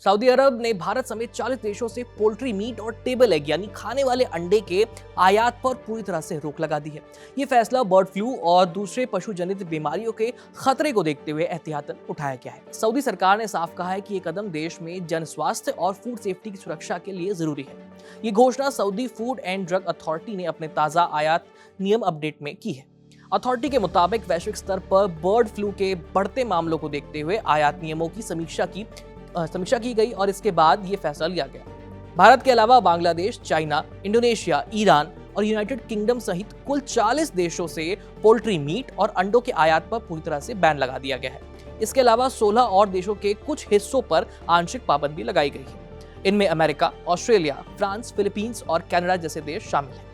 Saudi अरब ने भारत समेत 40 देशों से पोल्ट्री मीट और टेबल एग यानी खाने वाले अंडे के आयात पर पूरी तरह से रोक लगा दी है। ये फैसला बर्ड फ्लू और दूसरे पशु जनित बीमारियों के खतरे को देखते हुए एहतियातन उठाया गया है। सऊदी सरकार ने साफ कहा है कि ये कदम देश में जन स्वास्थ्य और फूड सेफ्टी की सुरक्षा के लिए जरूरी है। ये घोषणा Saudi food and drug authority ने अपने ताजा आयात नियम अपडेट में की है। अथॉरिटी के मुताबिक वैश्विक स्तर पर बर्ड फ्लू के बढ़ते मामलों को देखते हुए आयात नियमों की समीक्षा की गई और इसके बाद ये फैसला लिया गया। भारत के अलावा बांग्लादेश, चाइना, इंडोनेशिया, ईरान और यूनाइटेड किंगडम सहित कुल 40 देशों से पोल्ट्री मीट और अंडों के आयात पर पूरी तरह से बैन लगा दिया गया है। इसके अलावा 16 और देशों के कुछ हिस्सों पर आंशिक पाबंदी लगाई गई है। इनमें अमेरिका, ऑस्ट्रेलिया, फ्रांस, फिलीपींस और कनाडा जैसे देश शामिल हैं।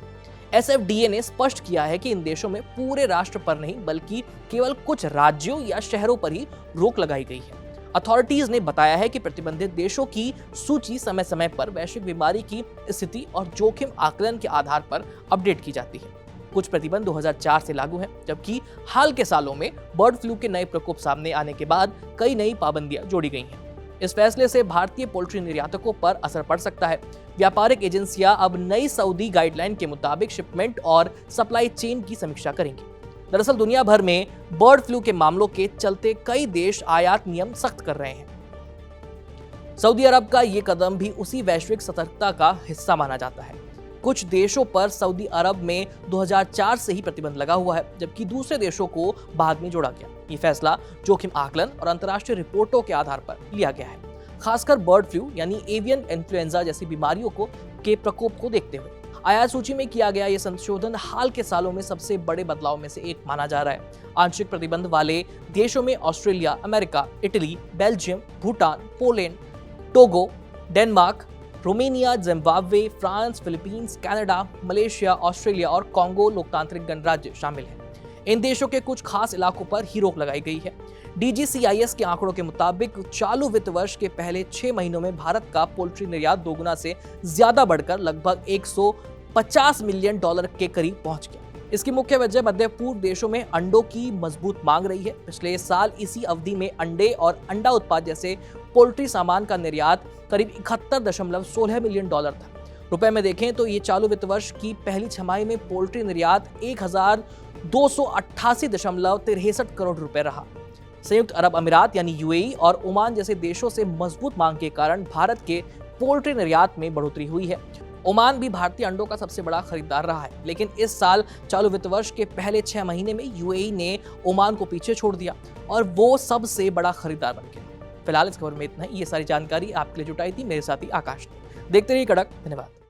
SFDA ने स्पष्ट किया है कि इन देशों में पूरे राष्ट्र पर नहीं बल्कि केवल कुछ राज्यों या शहरों पर ही रोक लगाई गई है। अथॉरिटीज ने बताया है कि प्रतिबंधित देशों की सूची समय समय पर वैश्विक बीमारी की स्थिति और जोखिम आकलन के आधार पर अपडेट की जाती है। कुछ प्रतिबंध 2004 से लागू हैं, जबकि हाल के सालों में बर्ड फ्लू के नए प्रकोप सामने आने के बाद कई नई पाबंदियां जोड़ी गई हैं। इस फैसले से भारतीय पोल्ट्री निर्यातकों पर असर पड़ सकता है। व्यापारिक एजेंसियां अब नई सऊदी गाइडलाइन के मुताबिक शिपमेंट और सप्लाई चेन की समीक्षा करेंगी। दरअसल दुनिया भर में बर्ड फ्लू के मामलों के चलते कई देश आयात नियम सख्त कर रहे हैं। सऊदी अरब का ये कदम भी उसी वैश्विक सतर्कता का हिस्सा माना जाता है। कुछ देशों पर सऊदी अरब में 2004 से ही प्रतिबंध लगा हुआ है, जबकि दूसरे देशों को बाद में जोड़ा गया। ये फैसला जोखिम आकलन और अंतर्राष्ट्रीय रिपोर्टों के आधार पर लिया गया है, खासकर बर्ड फ्लू यानी एवियन इन्फ्लुएंजा जैसी बीमारियों के प्रकोप को देखते हुए। आयात सूची में किया गया यह संशोधन हाल के सालों में सबसे बड़े बदलाव में से एक माना जा रहा है। आंशिक प्रतिबंध वाले देशों में Australia, America, Italy, Belgium, Bhutan, Poland, Togo, Denmark, Romania, Zimbabwe, France, Philippines, Canada, Malaysia, Australia और कांगो लोकतांत्रिक गणराज्य शामिल हैं। इन देशों के कुछ खास इलाकों पर ही रोक लगाई गई है। DGCIS के आंकड़ों के मुताबिक चालू वित्त वर्ष के पहले 6 महीनों में भारत का पोल्ट्री निर्यात दोगुना से ज्यादा बढ़कर लगभग $150 मिलियन के करीब पहुंच गया। इसकी मुख्य वजह मध्य पूर्व देशों में अंडों की मजबूत मांग रही है। पिछले साल इसी अवधि में अंडे और अंडा उत्पाद जैसे पोल्ट्री सामान का निर्यात करीब 71.16 मिलियन था। रुपए में देखें तो ये चालू वित्त वर्ष की पहली छमाही में पोल्ट्री निर्यात 1288.63 करोड़ रुपए रहा। संयुक्त अरब अमीरात यानी UAE और ओमान जैसे देशों से मजबूत मांग के कारण भारत के पोल्ट्री निर्यात में बढ़ोतरी हुई है। ओमान भी भारतीय अंडों का सबसे बड़ा खरीदार रहा है, लेकिन इस साल चालू वित्त वर्ष के पहले 6 महीने में UAE ने ओमान को पीछे छोड़ दिया और वो सबसे बड़ा खरीदार बन गया। फिलहाल इस खबर में इतना ही। ये सारी जानकारी आपके लिए जुटाई थी मेरे साथी आकाश ने। देखते रहिए कड़क। धन्यवाद।